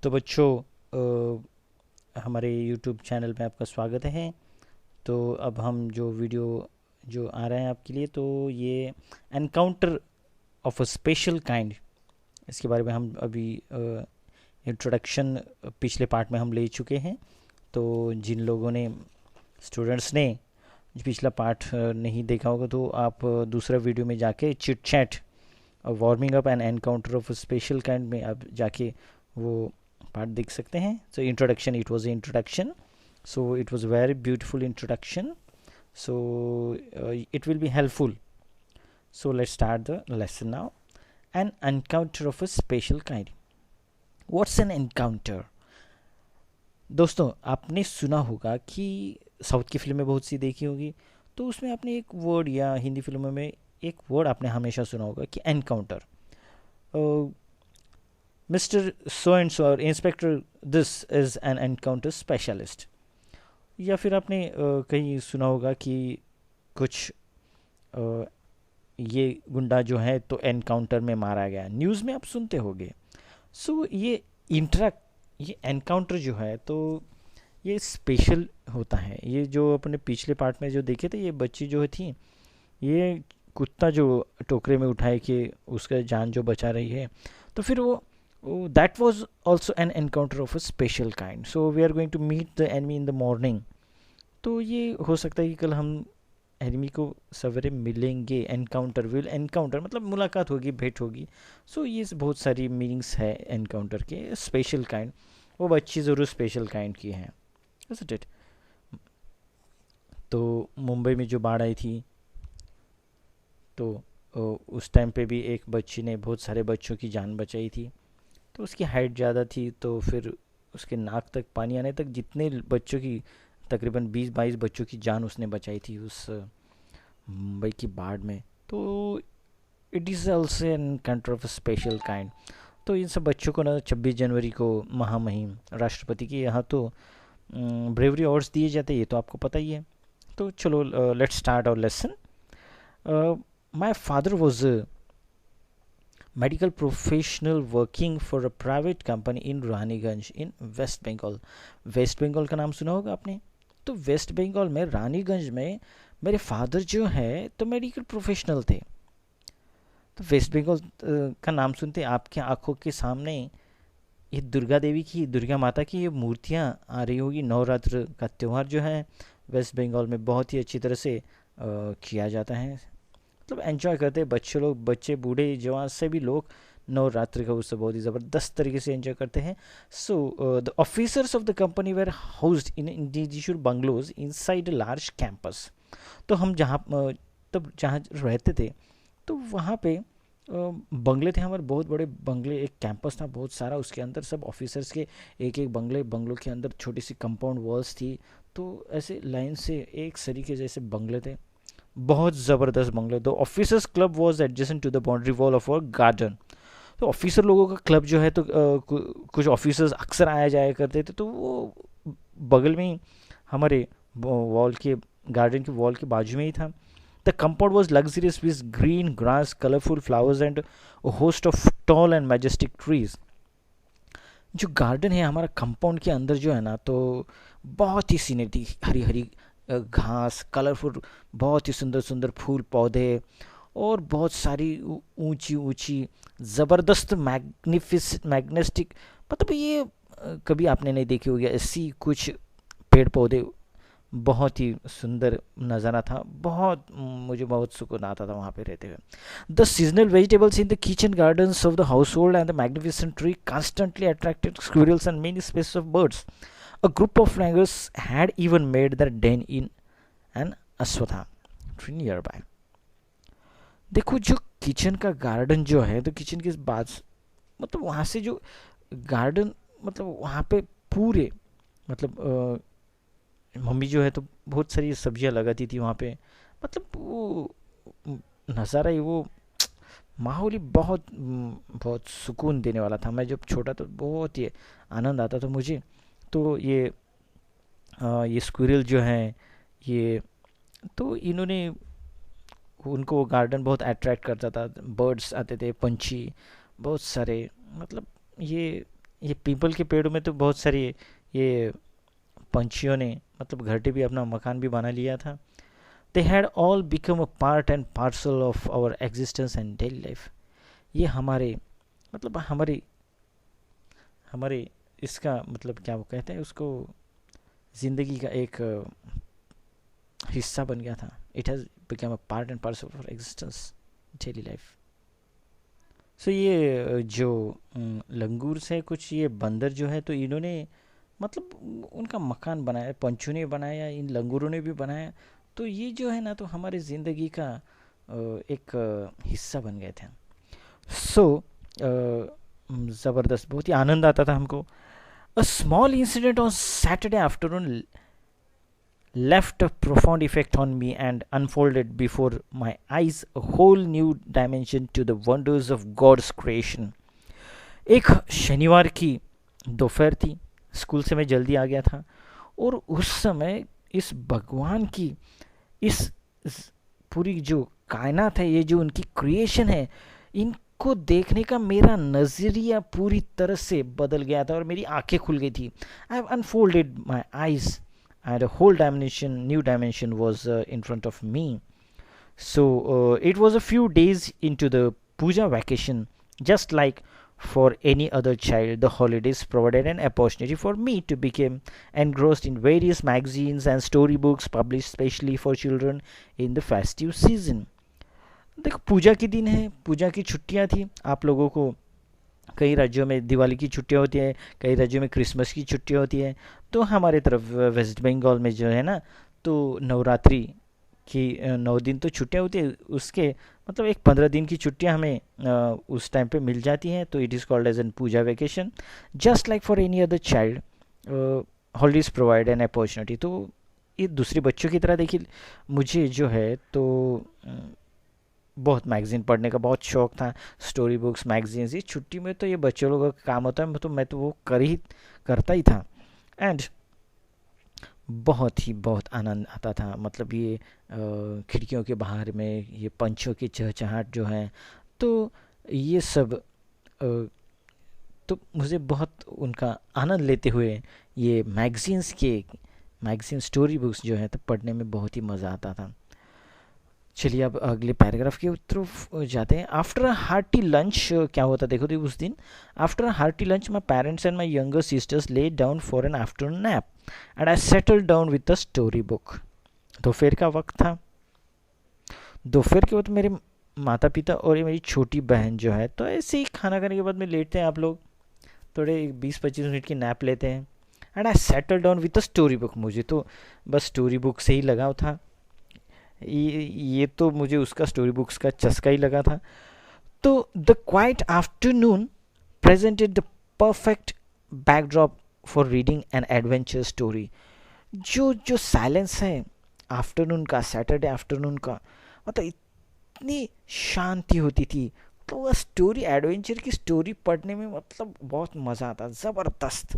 तो बच्चों, हमारे यूट्यूब चैनल में आपका स्वागत है। तो अब हम जो वीडियो जो आ रहे हैं आपके लिए, तो ये encounter of a special kind, इसके बारे में हम अभी इंट्रोडक्शन पिछले पार्ट में हम ले चुके हैं। तो जिन लोगों ने, स्टूडेंट्स ने पिछला पार्ट नहीं देखा होगा, तो आप दूसरा वीडियो में जाके chit chat warming up and encounter of special kind में आप जाके वो पार्ट देख सकते हैं। So introduction, it was introduction, so it was very beautiful introduction, so it will be helpful. So let's start the lesson now. An encounter of a special kind. What's an encounter? दोस्तों, आपने सुना होगा कि south की फिल्में बहुत सी देखी होगी, तो उसमें आपने एक वर्ड, या हिंदी फिल्मों में एक वर्ड आपने हमेशा सुना होगा कि encounter. Mister so and so और inspector, this is an encounter specialist. या फिर आपने कहीं सुना होगा कि कुछ अ, ये गुंडा जो है तो एनकाउंटर में मारा गया, न्यूज़ में आप सुनते होंगे। सो ये एनकाउंटर जो है तो ये स्पेशल होता है। ये जो अपने पिछले पार्ट में जो देखे थे, ये बच्ची जो थी, ये कुत्ता जो टोकरे में उठाए कि उसका जान जो बचा रही है, तो फिर वो that was also an encounter of a special kind. So we are going to meet the enemy in the morning. तो ये हो सकता है कि कल हम एनिमी को सवेरे मिलेंगे। एनकाउंटर, विल एनकाउंटर मतलब मुलाकात होगी, भेंट होगी। सो ये बहुत सारी मीनिंग्स है एनकाउंटर के। स्पेशल काइंड, वो बच्ची ज़रूर स्पेशल काइंड की है, isn't it? तो मुंबई में जो बाढ़ आई थी, तो उस टाइम पे भी एक बच्ची ने बहुत सारे बच्चों की जान बचाई थी। तो उसकी हाइट ज़्यादा थी, तो फिर उसके नाक तक पानी आने तक जितने बच्चों की, तकरीबन 20-22 बच्चों की जान उसने बचाई थी उस मुंबई की बाढ़ में। तो it is also an country of special kind. तो इन सब बच्चों को ना 26 जनवरी को महामहिम राष्ट्रपति के यहाँ तो ब्रेवरी अवार्ड्स दिए जाते हैं, ये तो आपको पता ही है। तो चलो, let's start our lesson. My father was a medical professional working for a private company in Raniganj in West Bengal. West Bengal का नाम सुना होगा आपने। तो वेस्ट बंगाल में रानीगंज में मेरे फादर जो है तो मेडिकल प्रोफेशनल थे। तो वेस्ट बंगाल का नाम सुनते आपके आंखों के सामने ये दुर्गा देवी की, दुर्गा माता की ये मूर्तियाँ आ रही होगी। नवरात्र का त्यौहार जो है वेस्ट बंगाल में बहुत ही अच्छी तरह से किया जाता है। मतलब एंजॉय करते हैं बच्चे लोग, बच्चे बूढ़े जवान सभी लोग नवरात्रि का उत्सव बहुत ही ज़बरदस्त तरीके से एंजॉय करते हैं। So the officers of the company were housed in individual bungalows inside a large campus. तो हम जहाँ तब जहाँ रहते थे, तो वहाँ पे बंगले थे हमारे, बहुत बड़े बंगले। एक कैंपस था बहुत सारा, उसके अंदर सब ऑफिसर्स के एक एक बंगले, बंगलों के अंदर छोटी सी कंपाउंड वॉल्स थी। तो ऐसे लाइन से एक सरीके जैसे बंगले थे, बहुत ज़बरदस्त बंगले। दो officers club was adjacent to the boundary wall of our garden. तो ऑफिसर लोगों का क्लब जो है, तो कुछ ऑफिसर्स अक्सर आया जाया करते थे, तो वो बगल में ही हमारे वॉल के, गार्डन के वॉल के बाजू में ही था। The compound was luxurious with green grass, colourful flowers and host of tall and majestic trees. जो गार्डन है हमारा कंपाउंड के अंदर जो है ना, तो बहुत ही सीनरी थी, हरी हरी घास, कलरफुल, बहुत ही सुंदर सुंदर फूल पौधे, और बहुत सारी ऊंची ऊंची ज़बरदस्त मैग्नेस्टिक, मतलब ये कभी आपने नहीं देखी होगी ऐसी कुछ पेड़ पौधे। बहुत ही सुंदर नज़ारा था, बहुत मुझे बहुत सुकून आता था वहाँ पे रहते हुए। The seasonal vegetables in the kitchen gardens of the house hold and the magnificent tree constantly attracted squirrels and many species of birds. A group of wranglers had even made their den in an अश्वत्था tree nearby. देखो, जो kitchen का garden जो है, तो kitchen के बाद मतलब वहाँ से जो गार्डन, मतलब वहाँ पे पूरे, मतलब मम्मी जो है तो बहुत सारी सब्जियां लगाती थी वहाँ पे। मतलब वो नज़ारा ही, वो माहौल ही बहुत बहुत सुकून देने वाला था। मैं जब छोटा तो बहुत ही आनंद आता था मुझे। तो ये स्क्विरल जो हैं, ये तो इन्होंने, उनको गार्डन बहुत अट्रैक्ट करता था। बर्ड्स आते थे, पंछी बहुत सारे, मतलब ये ये पीपल के पेड़ों में तो बहुत सारी ये पंछियों ने मतलब घर पे भी अपना मकान भी बना लिया था. They had all become a part and parcel of our existence and daily life. ये हमारे मतलब हमारे हमारे इसका मतलब क्या वो कहते हैं उसको, ज़िंदगी का एक हिस्सा बन गया था. It has become a part and parcel of our existence daily life. So ये जो लंगूर से कुछ ये बंदर जो है तो इन्होंने मतलब उनका मकान बनाया, पंछियों ने बनाया, इन लंगूरों ने भी बनाया. तो ये जो है ना तो हमारे ज़िंदगी का एक हिस्सा बन गए थे. सो ज़बरदस्त, बहुत ही आनंद आता था हमको. A small incident on Saturday afternoon left a profound effect on me and unfolded before my eyes a whole new dimension to the wonders of God's creation. एक शनिवार की दोपहर थी, स्कूल से मैं जल्दी आ गया था और उस समय इस भगवान की इस पूरी जो कायनात है, ये जो उनकी क्रिएशन है, इनको देखने का मेरा नज़रिया पूरी तरह से बदल गया था और मेरी आंखें खुल गई थी. I have unfolded my eyes and a whole dimension, new dimension was in front of me. So it was a few days into the puja vacation. Just like for any other child, the holidays provided an opportunity for me to become engrossed in various magazines and storybooks published specially for children in the festive season. देखो पूजा के दिन है, पूजा की छुट्टियां थी. आप लोगों को कई राज्यों में दिवाली की छुट्टियां होती है, कई राज्यों में क्रिसमस की छुट्टियां होती है. तो हमारे तरफ वेस्ट बंगाल में जो है ना तो नवरात्रि की 9 दिन तो छुट्टियां होती है, उसके मतलब एक 15 दिन की छुट्टियां हमें उस टाइम पे मिल जाती हैं. तो it is called as an puja vacation. Just like for any other child, holidays provide an opportunity. तो ये दूसरे बच्चों की तरह देखिए मुझे जो है तो बहुत मैगज़ीन पढ़ने का बहुत शौक़ था. स्टोरी बुक्स, मैगज़ीन्स, ये छुट्टी में तो ये बच्चों लोगों का काम होता है, तो मैं तो वो करता ही था. एंड बहुत आनंद आता था. मतलब ये खिड़कियों के बाहर में ये पंछियों की चहचहाट जो है तो ये सब तो मुझे बहुत उनका आनंद लेते हुए ये मैगज़ीन स्टोरी बुक्स जो है तो पढ़ने में बहुत ही मज़ा आता था. चलिए अब अगले पैराग्राफ की तरफ जाते हैं. आफ्टर अ हार्टी लंच, क्या होता देखो तो उस दिन, after a hearty lunch my parents and my younger sisters lay down for an afternoon nap and I settle down with a story book. दोपहर का वक्त था. दोपहर के वक्त मेरे माता पिता और ये मेरी छोटी बहन जो है तो ऐसे ही खाना खाने के बाद में लेटते हैं आप लोग, थोड़े 20-25 मिनट की नैप लेते हैं. And I settle down with a story book. मुझे तो बस स्टोरी बुक से ही लगाव था. ये तो मुझे उसका स्टोरी बुक्स का चस्का ही लगा था. तो the quite afternoon presented the perfect backdrop for reading an adventure story. जो साइलेंस है आफ्टरनून का, सैटरडे आफ्टरनून का, मतलब इतनी शांति होती थी. तो वह स्टोरी, एडवेंचर की स्टोरी पढ़ने में मतलब बहुत मज़ा आता, ज़बरदस्त.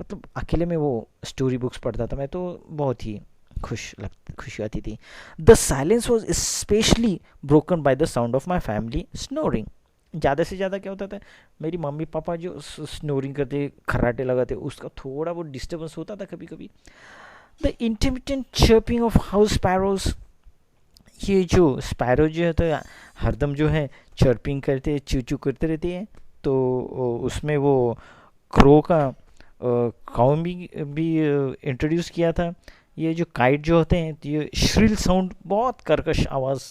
मतलब अकेले में वो स्टोरी बुक्स पढ़ता था मैं तो बहुत ही खुशी आती थी. The silence was specially broken by the sound of my family snoring. ज़्यादा से ज़्यादा क्या होता था, मेरी मम्मी पापा जो स्नोरिंग करते, खर्राटे लगाते, उसका थोड़ा वो डिस्टर्बेंस होता था कभी कभी. The intermittent chirping of house sparrows. ये जो स्पैरो जो है तो हरदम जो है चर्पिंग करते, चू चू करते रहते हैं. तो उसमें वो क्रो का काउन भी इंट्रोड्यूस किया था. ये जो काइट जो होते हैं तो ये श्रिल साउंड, बहुत कर्कश आवाज़.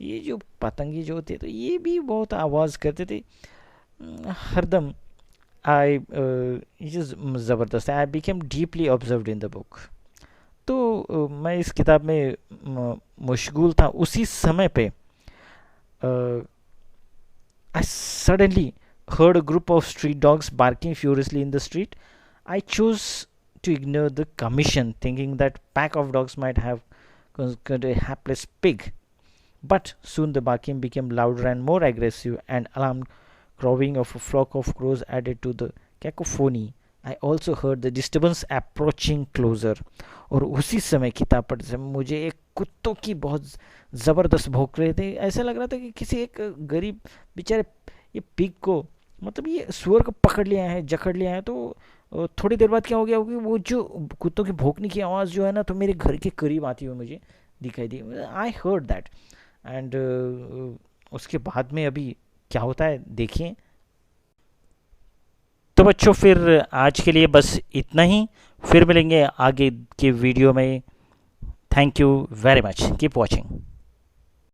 ये जो पतंगे जो होते तो ये भी बहुत आवाज़ करते थे हरदम. ये ज़बरदस्त है. I became deeply observed in the book. तो मैं इस किताब में मशगूल था. उसी समय पे I suddenly heard a group of street dogs barking furiously in the street. I chose to ignore the commission, thinking that pack of dogs might have conquered a hapless pig. But soon the barking became louder and more aggressive, and alarm crowing of a flock of crows added to the cacophony. I also heard the disturbance approaching closer. और उसी समय किताब पढ़ते समय मुझे एक कुत्तों की बहुत ज़बरदस्त भौंक रहे थे. ऐसा लग रहा था कि किसी एक गरीब बेचारे ये पिग को मतलब ये सुअर को पकड़ लिया है, जकड़ लिया है, तो थोड़ी देर बाद क्या हो गया होगी, वो जो कुत्तों की भौंकने की आवाज़ जो है ना, तो मेरे घर के करीब आती हुई मुझे दिखाई दी। I heard that. एंड उसके बाद में अभी क्या होता है देखिए। तो बच्चों फिर आज के लिए बस इतना ही, फिर मिलेंगे आगे के वीडियो में। Thank you very much, keep watching.